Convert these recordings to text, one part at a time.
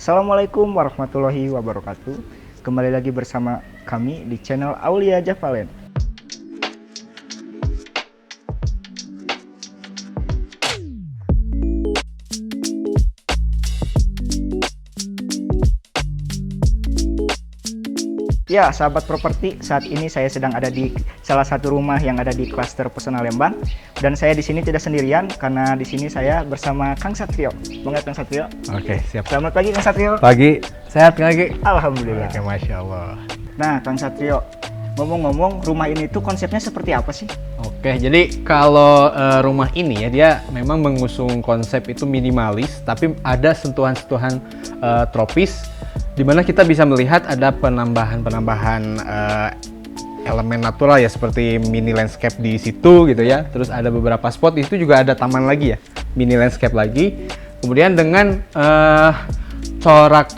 Assalamualaikum warahmatullahi wabarakatuh. Kembali lagi bersama kami di channel Aulia Javalen. Ya, sahabat properti, saat ini saya sedang ada di salah satu rumah yang ada di klaster Pesona Lembang, dan saya di sini tidak sendirian karena di sini saya bersama Kang Satrio. Banget Kang Satrio. Oke, siap. Selamat pagi Kang Satrio. Pagi, sehat lagi? Alhamdulillah. Oke, Masya Allah. Nah, Kang Satrio, ngomong-ngomong, rumah ini tuh konsepnya seperti apa sih? Oke, jadi kalau rumah ini ya, dia memang mengusung konsep itu minimalis, tapi ada sentuhan-sentuhan tropis, di mana kita bisa melihat ada penambahan elemen natural ya, seperti mini landscape di situ gitu ya. Terus ada beberapa spot, itu juga ada taman lagi ya, mini landscape lagi. Kemudian dengan corak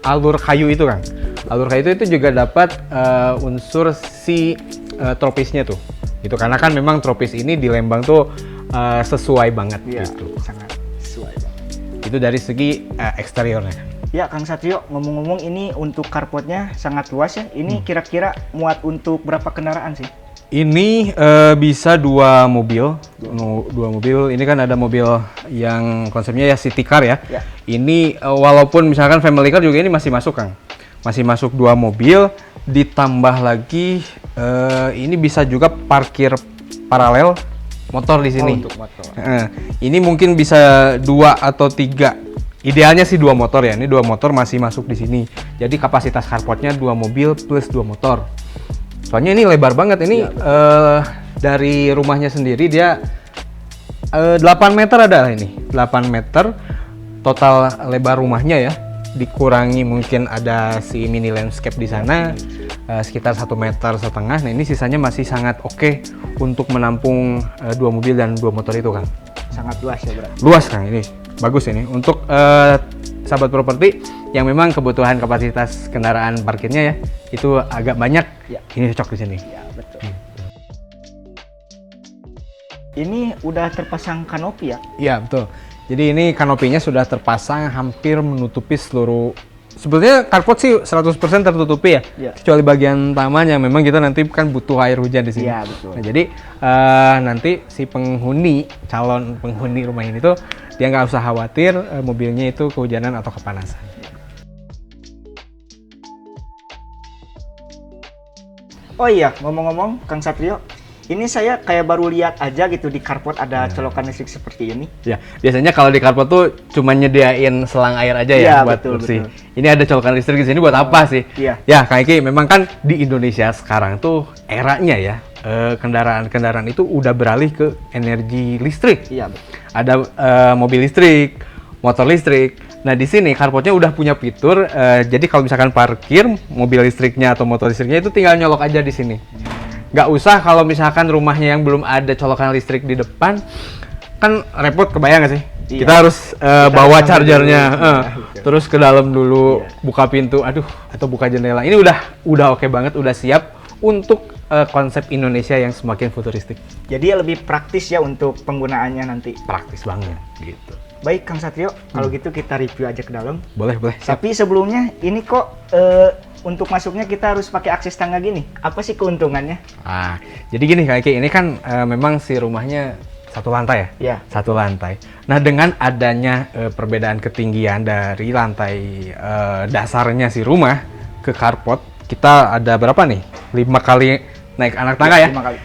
alur kayu itu kan, alur kayu itu juga dapat unsur si tropisnya tuh. Itu karena kan memang tropis ini di Lembang tuh sesuai banget gitu. Sangat sesuai banget. Itu dari segi eksteriornya. Ya, Kang Satrio, ngomong-ngomong ini untuk carportnya sangat luas ya. Ini kira-kira muat untuk berapa kendaraan sih? Ini bisa dua mobil. Ini kan ada mobil yang konsepnya ya city car ya. Ini walaupun misalkan family car juga ini masih masuk, Kang. Masih masuk dua mobil, ditambah lagi ini bisa juga parkir paralel motor di sini. Untuk motor. Ini mungkin bisa 2 atau 3. Idealnya sih 2 motor ya. Ini 2 motor masih masuk di sini. Jadi kapasitas carportnya 2 mobil plus 2 motor. Soalnya ini lebar banget. Ini dari rumahnya sendiri dia 8 meter ada ini. 8 meter total lebar rumahnya ya. Dikurangi mungkin ada si mini landscape di sana sekitar 1,5 meter. Nah ini sisanya masih sangat oke untuk menampung 2 mobil dan 2 motor itu, Kang. Sangat luas ya, berarti. Luas, Kang, ini bagus ini untuk sahabat properti yang memang kebutuhan kapasitas kendaraan parkirnya ya itu agak banyak. Ini cocok di sini. Ya, betul. Ini udah terpasang kanopi ya? Iya, betul. Jadi ini kanopinya sudah terpasang hampir menutupi seluruh. Sebetulnya carport sih 100% tertutupi ya, kecuali bagian taman yang memang kita nanti kan butuh air hujan di sini. Iya, betul. Nah, jadi nanti si calon penghuni rumah ini tuh dia nggak usah khawatir mobilnya itu kehujanan atau kepanasan. Oh iya, ngomong-ngomong, Kang Satrio, ini saya kayak baru lihat aja gitu di carport ada colokan listrik seperti ini. Ya, biasanya kalau di carport tuh cuma nyediain selang air aja ya buat bersih. Ini ada colokan listrik di sini buat apa sih? Ya, Kang Iki, memang kan di Indonesia sekarang tuh eranya ya, kendaraan-kendaraan itu udah beralih ke energi listrik. Iya, betul. Ada mobil listrik, motor listrik. Nah, di sini carportnya udah punya fitur, jadi kalau misalkan parkir mobil listriknya atau motor listriknya itu tinggal nyolok aja di sini. Nggak usah kalau misalkan rumahnya yang belum ada colokan listrik di depan, kan repot, kebayang nggak sih? Iya. Kita harus bawa chargernya, terus ke dalam dulu, buka pintu, atau buka jendela. Ini udah oke banget, udah siap untuk konsep Indonesia yang semakin futuristik. Jadi lebih praktis ya untuk penggunaannya nanti. Praktis banget, gitu. Baik, Kang Satrio, kalau gitu kita review aja ke dalam. Boleh. Siap. Tapi sebelumnya, ini kok untuk masuknya kita harus pakai akses tangga gini. Apa sih keuntungannya? Jadi gini Kak Eki, ini kan memang si rumahnya satu lantai ya? Iya. Satu lantai. Nah, dengan adanya perbedaan ketinggian dari lantai dasarnya si rumah ke carport, kita ada berapa nih? 5 kali naik anak tangga ya? 5 kali.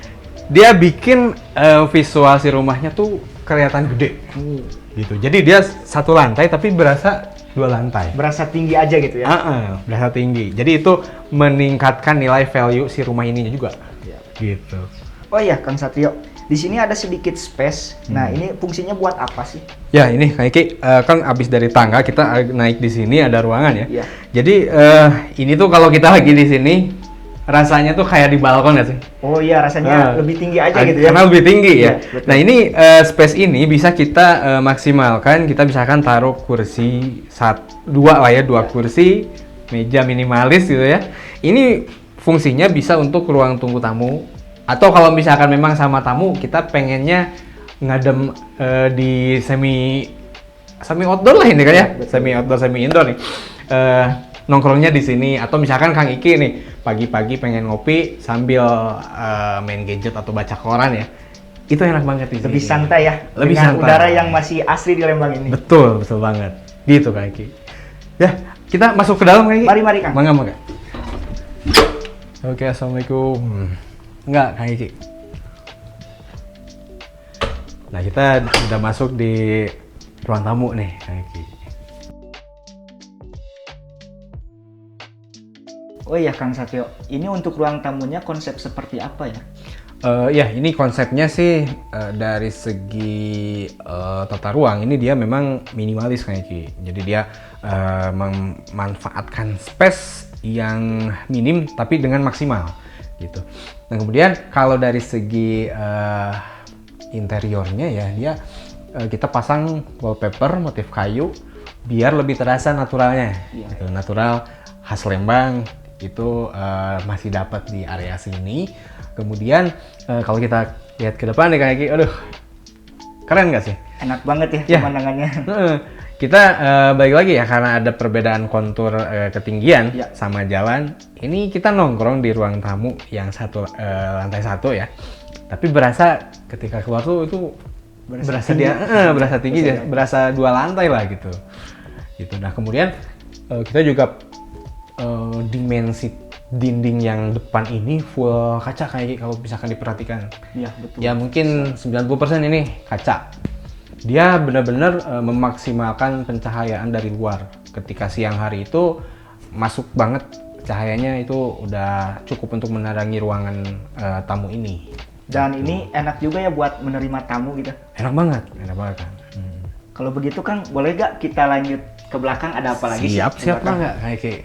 Dia bikin visual si rumahnya tuh kelihatan gede. Gitu. Jadi dia satu lantai tapi berasa 2 lantai. Berasa tinggi aja gitu ya? Berasa tinggi. Jadi itu meningkatkan nilai value si rumah ininya juga. Gitu. Oh iya, Kang Satrio, di sini ada sedikit space. Nah, ini fungsinya buat apa sih? Ya, ini Kak Iki, kan abis dari tangga kita naik di sini ada ruangan ya. Iya. Jadi ini tuh kalau kita lagi di sini rasanya tuh kayak di balkon nggak sih? Oh iya, rasanya lebih tinggi aja gitu ya? Karena lebih tinggi ya. Betul. Nah, ini space ini bisa kita maksimalkan. Kita misalkan taruh kursi 2 kursi, meja minimalis gitu ya. Ini fungsinya bisa untuk ruang tunggu tamu. Atau kalau misalkan memang sama tamu, kita pengennya ngadem di semi semi outdoor lah ini kan ya, Betul. semi outdoor semi indoor nih. Nongkrongnya di sini atau misalkan Kang Iki nih pagi-pagi pengen ngopi sambil main gadget atau baca koran ya, itu enak banget di sini. Lebih santai ya, Lebih dengan santai. udara yang masih asli di Lembang ini. Betul banget. Gitu Kang Iki. Ya, kita masuk ke dalam Kang Iki. Mari Kang. Mangga. Oke, assalamualaikum. Enggak Kang Iki. Nah, kita udah masuk di ruang tamu nih Kang Iki. Oh iya Kang Satrio, ini untuk ruang tamunya konsep seperti apa ya? Ya, ini konsepnya sih dari segi tata ruang ini dia memang minimalis kayak Ki. Jadi dia memanfaatkan space yang minim tapi dengan maksimal gitu. Nah kemudian kalau dari segi interiornya ya dia kita pasang wallpaper motif kayu biar lebih terasa naturalnya, gitu. Natural khas Lembang itu masih dapat di area sini. Kemudian kalau kita lihat ke depan nih kayak gini, aduh keren nggak sih? Enak banget ya Ya. pemandangannya. Kita balik lagi ya karena ada perbedaan kontur ketinggian Ya. sama jalan. Ini kita nongkrong di ruang tamu yang lantai 1 ya. Tapi berasa ketika keluar tuh itu berasa tinggi. dia berasa tinggi, berasa 2 lantai lah gitu. Gitu. Nah kemudian kita juga dimensi dinding yang depan ini full kaca kayak kalau misalkan diperhatikan. Iya betul. Ya mungkin 90% ini kaca. Dia benar-benar memaksimalkan pencahayaan dari luar. Ketika siang hari itu masuk banget cahayanya itu udah cukup untuk menerangi ruangan tamu ini. Dan ini enak juga ya buat menerima tamu gitu. Enak banget kan. Kalau begitu Kang, boleh gak kita lanjut ke belakang, ada apa lagi sih? Siap di belakang? nggak kayak.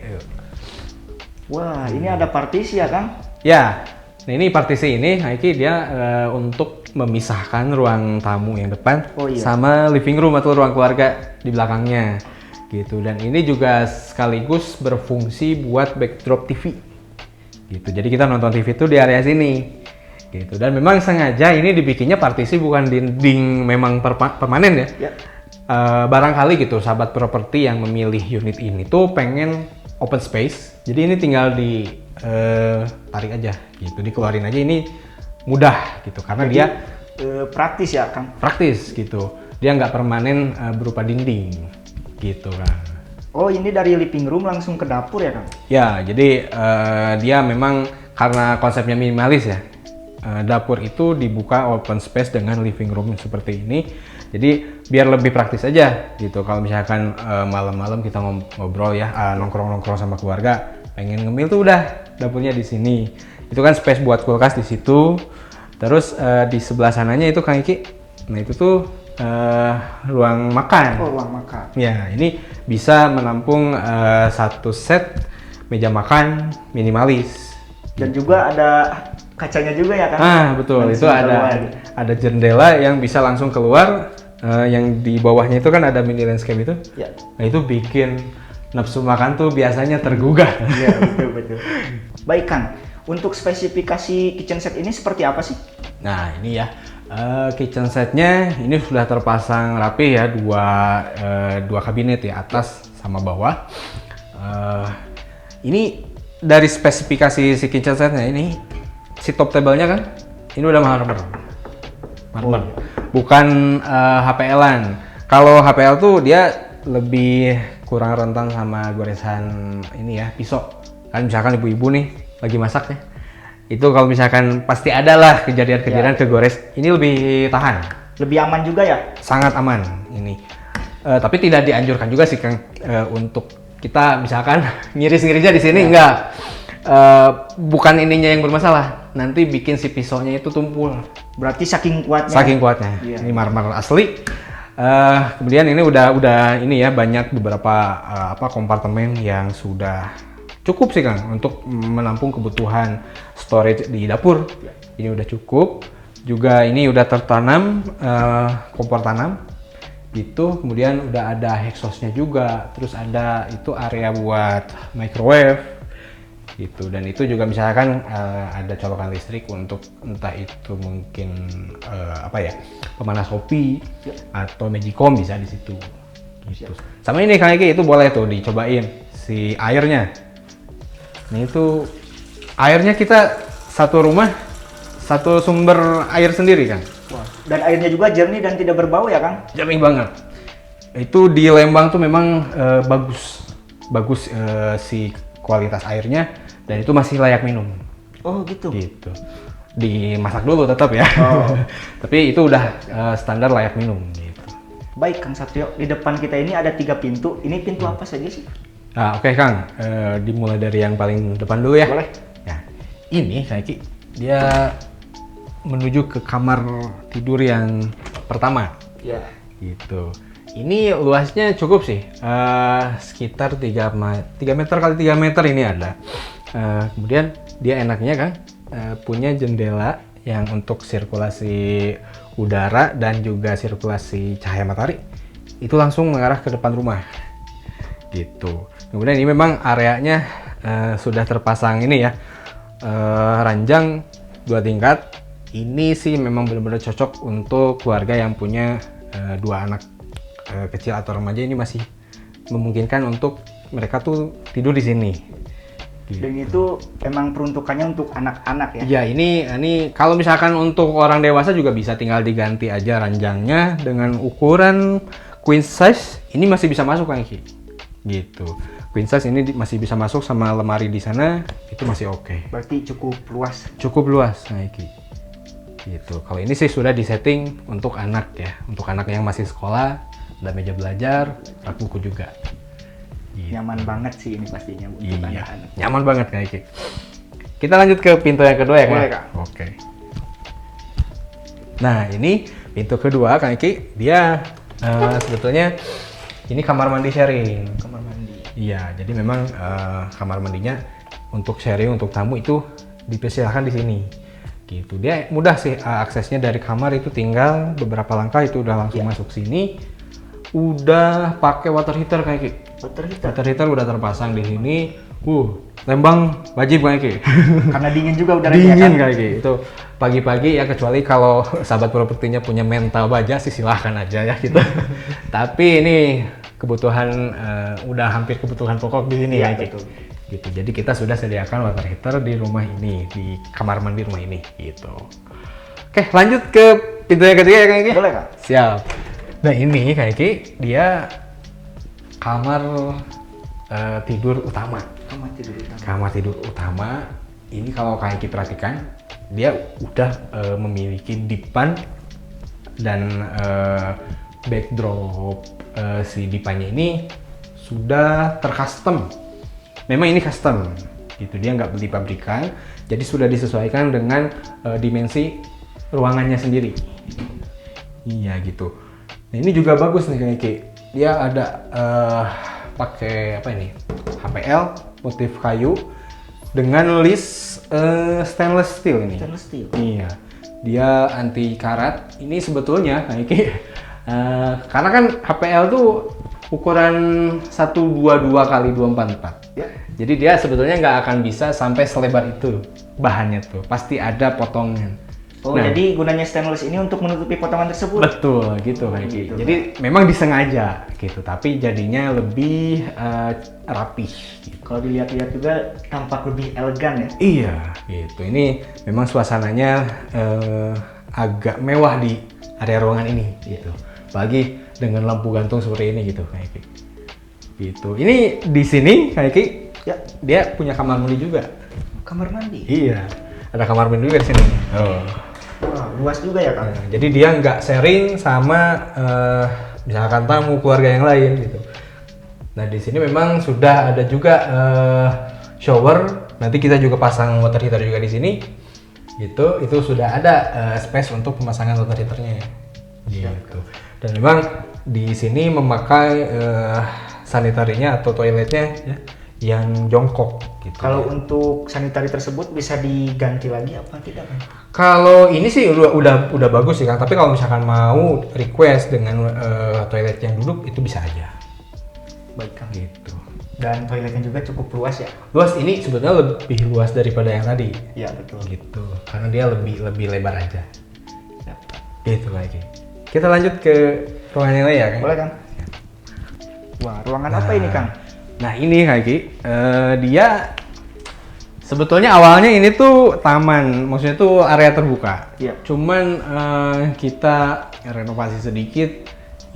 Wah, ini ada partisi ya Kang? Ya, nah ini partisi ini, Haiki dia untuk memisahkan ruang tamu yang depan sama living room atau ruang keluarga di belakangnya, gitu. Dan ini juga sekaligus berfungsi buat backdrop TV, gitu. Jadi kita nonton TV itu di area sini, gitu. Dan memang sengaja ini dibikinnya partisi bukan dinding memang permanen ya. Ya. Barangkali gitu, sahabat properti yang memilih unit ini tuh pengen open space, jadi ini tinggal tarik aja gitu, dikeluarin aja, ini mudah gitu karena Jadi, dia praktis ya Kang? praktis gitu, dia nggak permanen berupa dinding gitu kan. Oh ini dari living room langsung ke dapur ya Kang? Ya jadi dia memang karena konsepnya minimalis ya, dapur itu dibuka open space dengan living room seperti ini. Jadi biar lebih praktis aja gitu. Kalau misalkan malam-malam kita ngobrol ya, nongkrong-nongkrong sama keluarga, pengen ngemil tuh udah dapurnya di sini. Itu kan space buat kulkas di situ. Terus di sebelah sananya itu Kang Iki, nah itu tuh ruang makan. Oh ruang makan. Ya ini bisa menampung satu set meja makan minimalis. Dan juga ada kacanya juga ya Kang? Betul, langsung itu ada jendela yang bisa langsung keluar, yang di bawahnya itu kan ada mini landscape itu. Ya. Nah itu bikin nafsu makan tuh biasanya tergugah. Iya betul. Baik Kang, untuk spesifikasi kitchen set ini seperti apa sih? Nah ini ya, kitchen setnya ini sudah terpasang rapi ya, dua kabinet ya, atas sama bawah. Ini dari spesifikasi si kitchen setnya ini, si top table-nya kan, ini udah marmer. Bukan HPL-an. Kalau HPL tuh dia lebih kurang rentan sama goresan ini ya, pisau. Kan misalkan ibu-ibu nih lagi masak ya, itu kalau misalkan pasti ada lah kejadian-kejadian kegores. Ini lebih tahan. Lebih aman juga ya? Sangat aman ini. Tapi tidak dianjurkan juga sih Kang untuk kita misalkan ngiris-ngirisnya di sini enggak. Bukan ininya yang bermasalah, nanti bikin si pisaunya itu tumpul. Berarti saking kuatnya. Saking kuatnya. Iya. Ini marmer asli. Kemudian ini udah ini ya, banyak beberapa kompartemen yang sudah cukup sih Kang untuk menampung kebutuhan storage di dapur. Ini udah cukup. Juga ini udah tertanam kompor tanam. Itu kemudian udah ada exhaustnya juga. Terus ada itu area buat microwave. Gitu. Dan itu juga misalkan ada colokan listrik untuk entah itu mungkin pemanas kopi atau magicom bisa di situ Gitu. Sama ini Kang Eki, itu boleh tuh dicobain si airnya. Nah itu airnya kita satu rumah satu sumber air sendiri kan. Wah. Dan airnya juga jernih dan tidak berbau ya Kang? Jernih banget. Itu di Lembang tuh memang bagus si kualitas airnya dan itu masih layak minum. Oh gitu. Gitu. Dimasak dulu tetap ya. Oh. Tapi itu udah standar layak minum gitu. Baik Kang Satrio, di depan kita ini ada 3 pintu. Ini pintu apa saja sih? Nah, oke Kang, dimulai dari yang paling depan dulu ya. Boleh. Ya, ini Kang Eki, dia menuju ke kamar tidur yang pertama. Ya. Gitu. Ini luasnya cukup sih, sekitar 3 meter kali 3 meter ini ada. Kemudian dia enaknya kan punya jendela yang untuk sirkulasi udara dan juga sirkulasi cahaya matahari itu langsung mengarah ke depan rumah gitu. Kemudian ini memang areanya sudah terpasang ini ya, ranjang 2 tingkat. Ini sih memang benar-benar cocok untuk keluarga yang punya 2 anak kecil atau remaja. Ini masih memungkinkan untuk mereka tuh tidur di sini. Dan itu emang peruntukannya untuk anak-anak ya? Ya ini kalau misalkan untuk orang dewasa juga bisa, tinggal diganti aja ranjangnya dengan ukuran queen size. Ini masih bisa masuk Kang Eki. Gitu. Queen size ini masih bisa masuk sama lemari di sana, itu masih oke. Berarti cukup luas. Cukup luas Kang Eki. Gitu. Kalau ini sih sudah disetting untuk anak ya, untuk anak yang masih sekolah, ada meja belajar, rak buku juga. Gitu. Nyaman banget sih ini pastinya untuk Iya, anak-anak. nyaman banget Kang Eki. Kita lanjut ke pintu yang kedua ya Kang? Boleh, Kang. Oke. Nah ini pintu kedua Kang Eki, dia sebetulnya ini kamar mandi sharing. Kamar mandi. Iya, jadi memang kamar mandinya untuk sharing untuk tamu itu dipersilakan di sini. Gitu. Dia mudah sih aksesnya dari kamar, itu tinggal beberapa langkah itu udah langsung masuk sini. Udah pakai water heater Kang Eki. Water heater udah terpasang di sini. Lembang wajib Kang Eki. Karena dingin juga udaranya. Dingin Kang Eki. Itu pagi-pagi ya, kecuali kalau sahabat propertinya punya mental baja sih silahkan aja ya gitu. Tapi ini kebutuhan udah hampir kebutuhan pokok di sini Iya, ya betul. Gitu. Jadi kita sudah sediakan water heater di rumah ini, di kamar mandi rumah ini gitu. Oke, lanjut ke pintu yang ketiga ya Kang Eki. Boleh Kang? Siap. Nah ini Kang Eki, dia kamar tidur utama. Kamar tidur utama. Kamar tidur utama ini kalau Kang Eki perhatikan, dia udah memiliki dipan dan backdrop si dipannya ini sudah tercustom. Memang ini custom gitu, dia nggak beli pabrikan, jadi sudah disesuaikan dengan dimensi ruangannya sendiri. Iya gitu. Nah, ini juga bagus nih Kang Eki. Dia ada pakai apa ini? HPL motif kayu dengan list stainless steel ini. Stainless steel. Iya. Dia anti karat. Ini sebetulnya Kang Eki karena kan HPL tuh ukuran 122 kali 244. Ya. Jadi dia sebetulnya nggak akan bisa sampai selebar itu bahannya tuh. Pasti ada potongan. Oh, jadi gunanya stainless ini untuk menutupi potongan tersebut. Betul, gitu Kang Eki. Gitu. Jadi memang disengaja gitu, tapi jadinya lebih rapih. Gitu. Kalau dilihat-lihat juga tampak lebih elegan ya. Iya, gitu. Ini memang suasananya agak mewah di area ruangan ini, gitu. Apalagi dengan lampu gantung seperti ini, gitu, Kang Eki. Gitu. Ini di sini, Kang Eki, Ya, dia punya kamar mandi juga. kamar mandi. Iya, ada kamar mandi juga di sini. Oh. Wah, luas juga ya Kang. Nah, jadi dia nggak sharing sama misalkan tamu keluarga yang lain gitu. Nah di sini memang sudah ada juga shower. Nanti kita juga pasang water heater juga di sini. Gitu, itu sudah ada space untuk pemasangan water heaternya. Gitu. Dan memang di sini memakai sanitarinya atau toiletnya ya, yang jongkok. Gitu. Kalau untuk sanitari tersebut bisa diganti lagi apa tidak Kang? Kalau ini sih udah bagus sih Kang, tapi kalau misalkan mau request dengan toilet yang duduk itu bisa aja. Baik Kang. Gitu. Dan toiletnya juga cukup luas ya. Luas, ini sebetulnya lebih luas daripada yang tadi. Iya betul. Gitu. Karena dia lebih lebar aja. Ya. Gitu lagi. Kita lanjut ke ruangan yang lain ya Kang. Boleh Kang? Wah, ruangan apa ini, Kang? Nah ini Kak Eki, dia sebetulnya awalnya ini tuh taman, maksudnya tuh area terbuka. Iya. Cuman kita renovasi sedikit,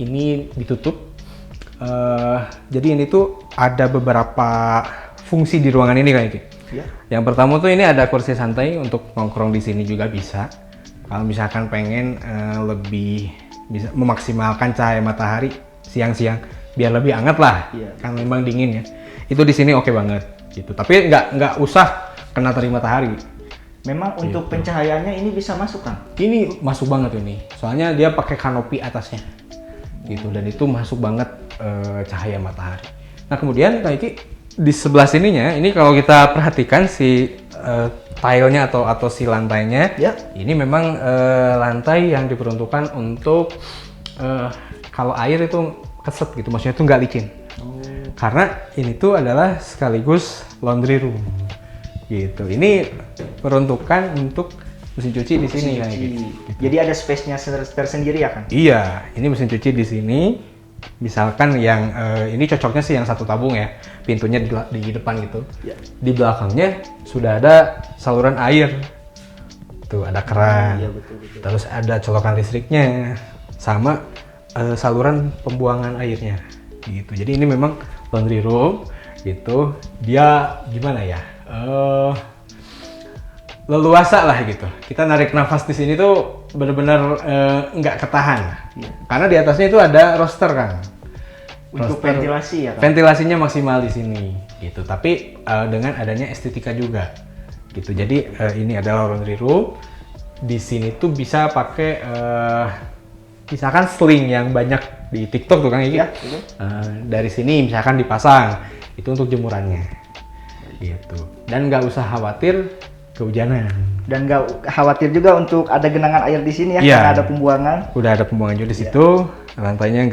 ini ditutup. Jadi ini tuh ada beberapa fungsi di ruangan ini Kak Eki. Iya. Yang pertama tuh ini ada kursi santai untuk nongkrong di sini juga bisa. Kalau misalkan pengen lebih bisa memaksimalkan cahaya matahari siang-siang biar lebih hangat lah. Iya. Kan memang dingin ya. Itu di sini oke banget gitu. Tapi nggak usah kena terik matahari. Memang untuk pencahayaannya ini bisa masuk, Kang? Ini masuk banget ini. Soalnya dia pakai kanopi atasnya. Gitu dan itu masuk banget cahaya matahari. Nah, kemudian Kak Iki di sebelah sininya ini kalau kita perhatikan si tile-nya atau si lantainya, Ya. ini memang lantai yang diperuntukkan untuk kalau air itu keset gitu, maksudnya itu nggak licin. Karena ini tuh adalah sekaligus laundry room, gitu. Ini peruntukan untuk mesin cuci di sini kayak gitu. Jadi ada space-nya tersendiri ya, Kang? Iya, ini mesin cuci di sini. Misalkan yang ini cocoknya sih yang satu tabung ya, pintunya di depan gitu. Ya. Di belakangnya sudah ada saluran air. Tuh ada keran. Iya, betul. Terus ada colokan listriknya sama saluran pembuangan airnya gitu. Jadi ini memang laundry room gitu. Dia gimana ya? Leluasa lah gitu. Kita narik nafas di sini tuh benar-benar nggak ketahan. Iya. Karena di atasnya itu ada roster kan. Untuk Roster, ventilasi ya, Kang? ventilasinya maksimal di sini gitu. Tapi dengan adanya estetika juga gitu. Jadi ini adalah laundry room. Di sini tuh bisa pakai misalkan sling yang banyak di TikTok tuh Kang Iki. Ya, betul. Dari sini misalkan dipasang itu untuk jemurannya gitu. Dan nggak usah khawatir kehujanan. Dan nggak khawatir juga untuk ada genangan air di sini ya, Iya. karena ada pembuangan. Udah ada pembuangan juga di situ. Lantainya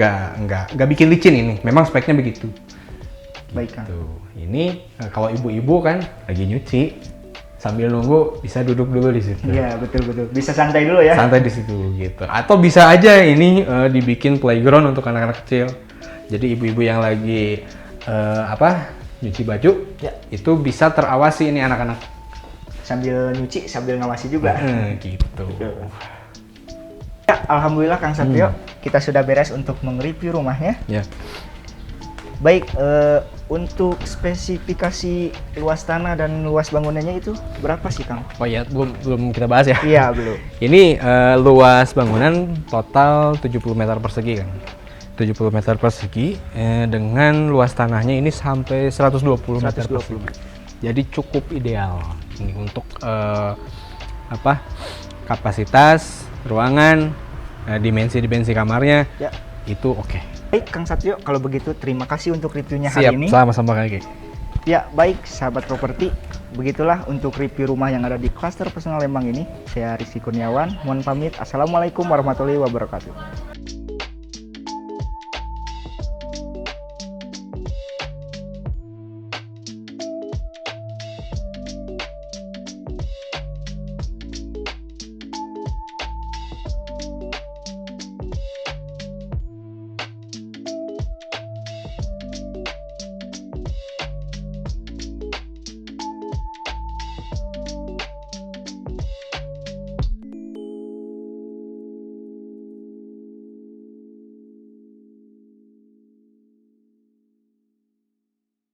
nggak bikin licin ini. Memang speknya begitu. Baik, Kang. Tuh, ini kalau ibu-ibu kan lagi nyuci sambil nunggu bisa duduk dulu di situ. Iya, betul. Bisa santai dulu ya. Santai di situ gitu. Atau bisa aja ini dibikin playground untuk anak-anak kecil. Jadi ibu-ibu yang lagi nyuci baju, Ya. itu bisa terawasi ini anak-anak. Sambil nyuci, sambil ngawasi juga. Gitu. Ya, alhamdulillah Kang Satrio, kita sudah beres untuk meng-review rumahnya. Ya. Baik, untuk spesifikasi luas tanah dan luas bangunannya itu berapa sih, Kang? Oh ya, belum kita bahas ya. Iya, belum. Ini luas bangunan total 70 meter persegi kan. 70 meter persegi dengan luas tanahnya ini sampai 120 meter 120. persegi. Jadi cukup ideal ini untuk kapasitas ruangan, dimensi kamarnya Ya. itu oke. Baik, Kang Satrio, kalau begitu terima kasih untuk reviewnya hari ini. Sama-sama Kak Eki. Ya, baik sahabat properti, begitulah untuk review rumah yang ada di Klaster Personal Lembang ini. Saya Rizky Kurniawan, mohon pamit. Assalamualaikum warahmatullahi wabarakatuh.